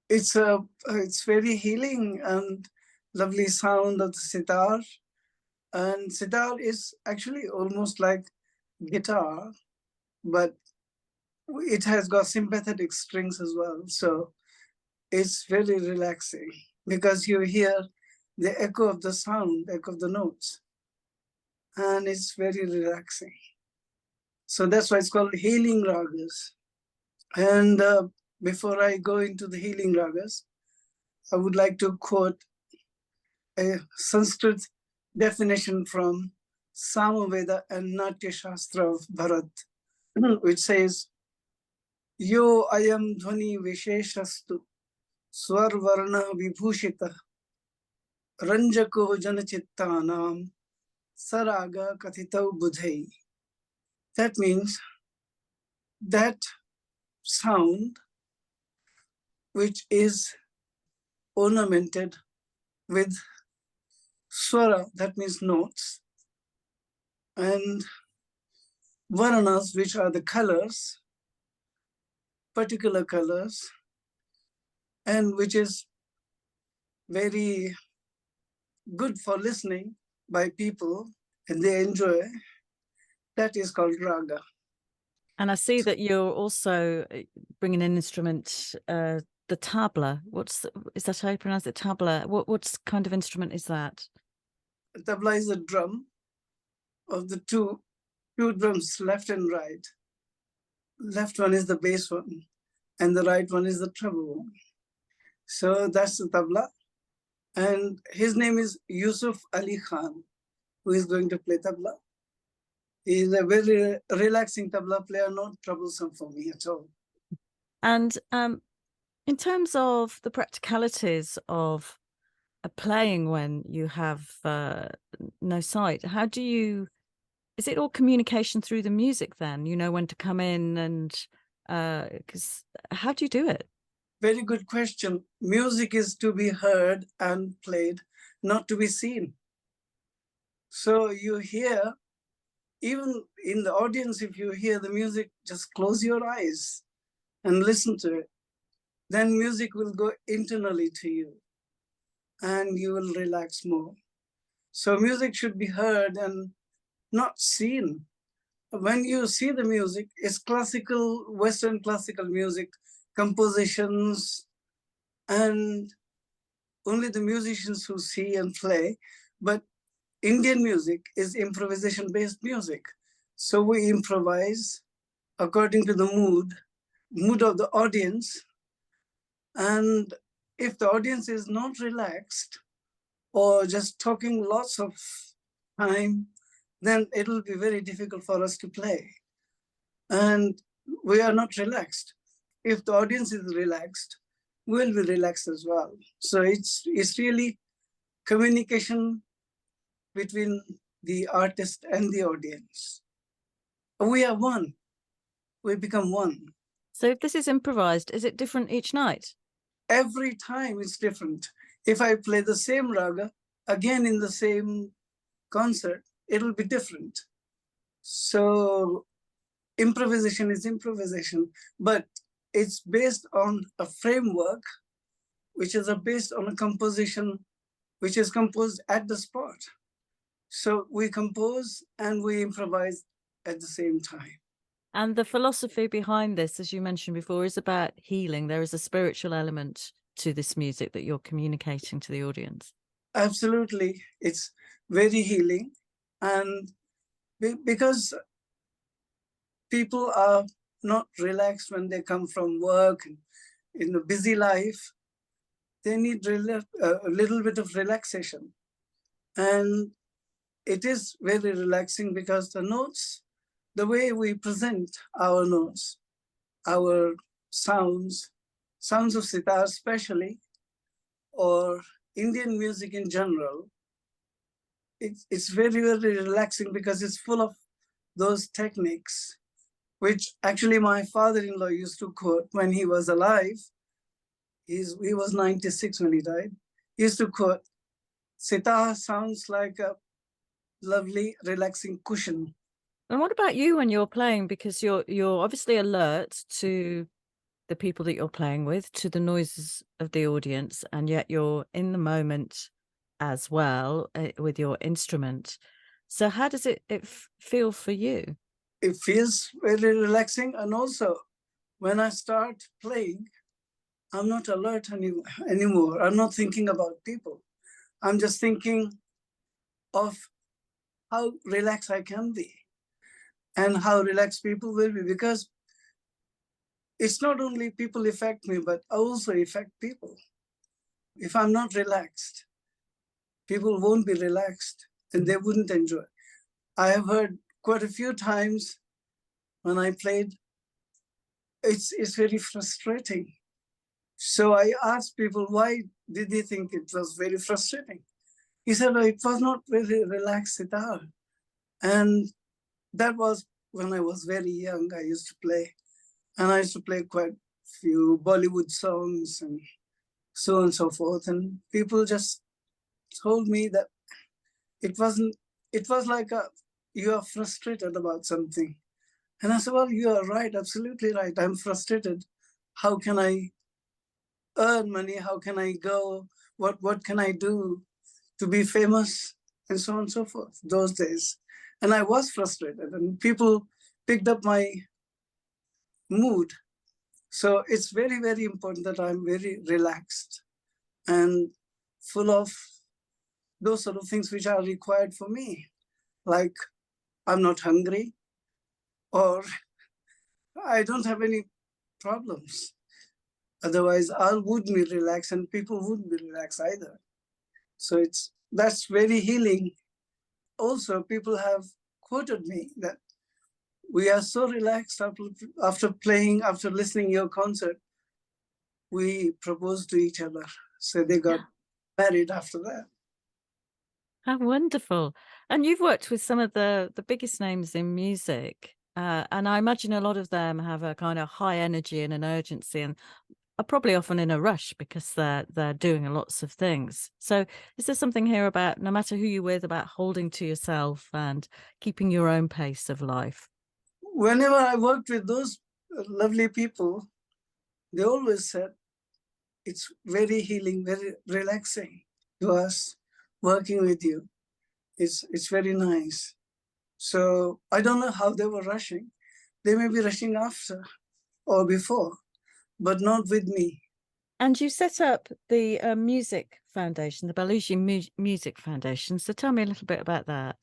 It's very healing and lovely sound of the sitar. And sitar is actually almost like guitar, but it has got sympathetic strings as well. So it's very relaxing because you hear the echo of the sound, echo of the notes, and it's very relaxing. So that's why it's called healing ragas. And before I go into the healing ragas, I would like to quote a Sanskrit definition from Samaveda and Natya Shastra of Bharat, which says, Yo ayam dhvani visheshastu swar varna vibhushita ranjako janachittanam saraga kathitau budhai. That means that sound which is ornamented with swara, that means notes, and varanas, which are the colors, particular colors, and which is very good for listening by people and they enjoy, that is called raga. And I see that you're also bringing an instrument, the tabla. Is that how you pronounce it? Tabla. What kind of instrument is that? Tabla is a drum of the two drums, left and right. Left one is the bass one, and the right one is the treble one. So that's the tabla. And his name is Yousuf Ali Khan, who is going to play tabla. He is a very relaxing tabla player, not troublesome for me at all. And in terms of the practicalities of playing when you have no sight, is it all communication through the music then? You know when to come in and, because how do you do it? Very good question. Music is to be heard and played, not to be seen. So you hear, even in the audience, if you hear the music, just close your eyes and listen to it. Then music will go internally to you and you will relax more. So music should be heard and not seen. When you see the music, it's classical, Western classical music, compositions, and only the musicians who see and play. But Indian music is improvisation-based music. So we improvise according to the mood of the audience. And if the audience is not relaxed or just talking lots of time, then it will be very difficult for us to play. And we are not relaxed. If the audience is relaxed, we'll be relaxed as well. So it's really communication between the artist and the audience. We are one. We become one. So if this is improvised, is it different each night? Every time it's different. If I play the same raga, again in the same concert, it'll be different. So improvisation is improvisation, but it's based on a framework, which is based on a composition, which is composed at the spot. So we compose and we improvise at the same time. And the philosophy behind this, as you mentioned before, is about healing. There is a spiritual element to this music that you're communicating to the audience. Absolutely. It's very healing. And because people are not relaxed when they come from work and in a busy life, they need a little bit of relaxation. And it is very relaxing because the notes, the way we present our notes, our sounds of sitar especially, or Indian music in general, it's very, very relaxing because it's full of those techniques, which actually my father-in-law used to quote when he was alive. He was 96 when he died. He used to quote, sitar sounds like a lovely, relaxing cushion. And what about you when you're playing? Because you're obviously alert to the people that you're playing with to the noises of the audience, and yet you're in the moment as well with your instrument. So how does it feel for you? It feels very relaxing. And also, when I start playing, I'm not alert anymore. I'm not thinking about people. I'm just thinking of how relaxed I can be and how relaxed people will be, because it's not only people affect me, but I also affect people. If I'm not relaxed, people won't be relaxed and they wouldn't enjoy. I have heard quite a few times when I played, it's very frustrating. So I asked people, why did they think it was very frustrating? He said, oh, it was not very relaxed sitar. And that was when I was very young. I used to play, and I used to play quite a few Bollywood songs and so on and so forth. And people just told me that it wasn't, it was like you are frustrated about something. And I said, well, you are right, absolutely right. I'm frustrated. How can I earn money? How can I go? What can I do to be famous? And so on and so forth, those days. And I was frustrated, and people picked up my mood. So it's very, very important that I'm very relaxed and full of those sort of things which are required for me. Like I'm not hungry, or I don't have any problems. Otherwise, I wouldn't be relaxed and people wouldn't be relaxed either. So that's very healing. Also, people have quoted me that we are so relaxed after playing, after listening your concert, we proposed to each other. So they got married after that. How wonderful. And you've worked with some of the biggest names in music. And I imagine a lot of them have a kind of high energy and an urgency, and are probably often in a rush because they're doing lots of things. So is there something here about, no matter who you're with, about holding to yourself and keeping your own pace of life? Whenever I worked with those lovely people, they always said it's very healing, very relaxing to us working with you. It's very nice. So I don't know how they were rushing. They may be rushing after or before, but not with me. And you set up the music foundation, the Baluji Music Foundation. So tell me a little bit about that.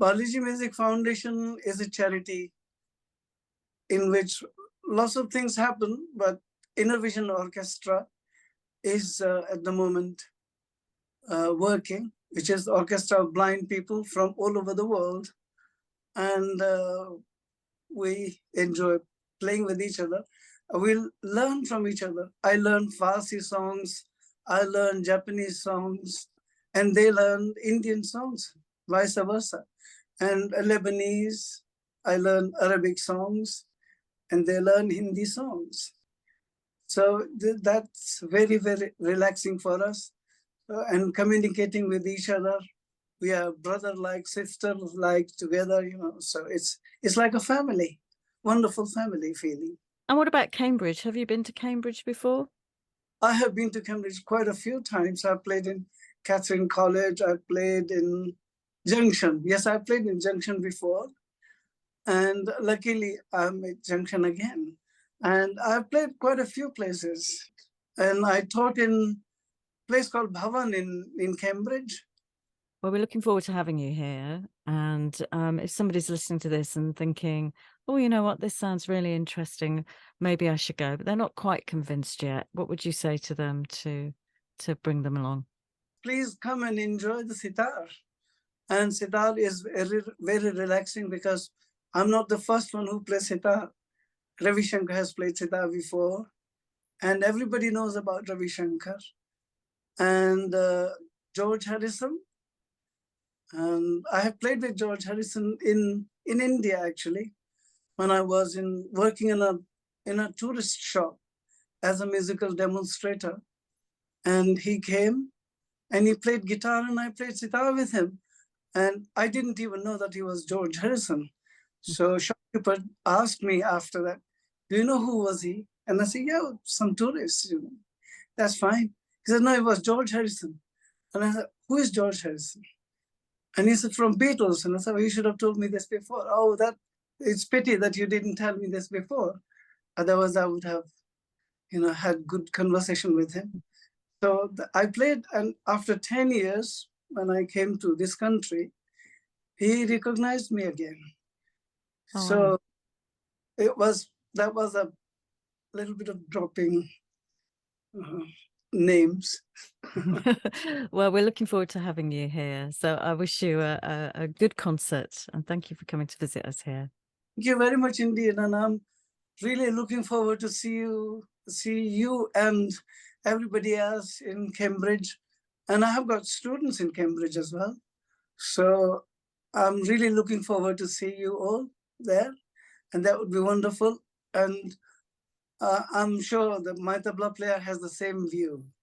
Baluji Music Foundation is a charity in which lots of things happen, but Inner Vision Orchestra is at the moment working, which is the orchestra of blind people from all over the world. And we enjoy playing with each other. We'll learn from each other. I learn Farsi songs, I learn Japanese songs, and they learn Indian songs, vice versa. And Lebanese, I learn Arabic songs, and they learn Hindi songs. So that's very, very relaxing for us. And communicating with each other. We are brother-like, sister-like together, so it's like a family, wonderful family feeling. And what about Cambridge? Have you been to Cambridge before? I have been to Cambridge quite a few times. I played in Catherine College. I played in Junction. Yes, I played in Junction before. And luckily, I'm at Junction again. And I've played quite a few places. And I taught in a place called Bhavan in Cambridge. Well, we're looking forward to having you here. And if somebody's listening to this and thinking, oh, you know what, this sounds really interesting, maybe I should go, but they're not quite convinced yet, what would you say to them to bring them along? Please come and enjoy the sitar. And sitar is very, very relaxing because I'm not the first one who plays sitar. Ravi Shankar has played sitar before, and everybody knows about Ravi Shankar. And George Harrison. And I have played with George Harrison in India, actually, when I was working in a tourist shop as a musical demonstrator. And he came and he played guitar and I played sitar with him. And I didn't even know that he was George Harrison. So shopkeeper asked me after that, do you know who was he? And I said, yeah, some tourists, you know. That's fine. He said, no, it was George Harrison. And I said, who is George Harrison? And he said, from Beatles. And I said, well, you should have told me this before. Oh, it's pity that you didn't tell me this before. Otherwise, I would have, you know, had good conversation with him. So I played, and after 10 years, when I came to this country, he recognized me again. Oh, So wow. that was a little bit of dropping names. Well, we're looking forward to having you here. So I wish you a good concert, and thank you for coming to visit us here. Thank you very much indeed, and I'm really looking forward to see you and everybody else in Cambridge. And I have got students in Cambridge as well. So I'm really looking forward to see you all there, and that would be wonderful. And I'm sure that my tabla player has the same view.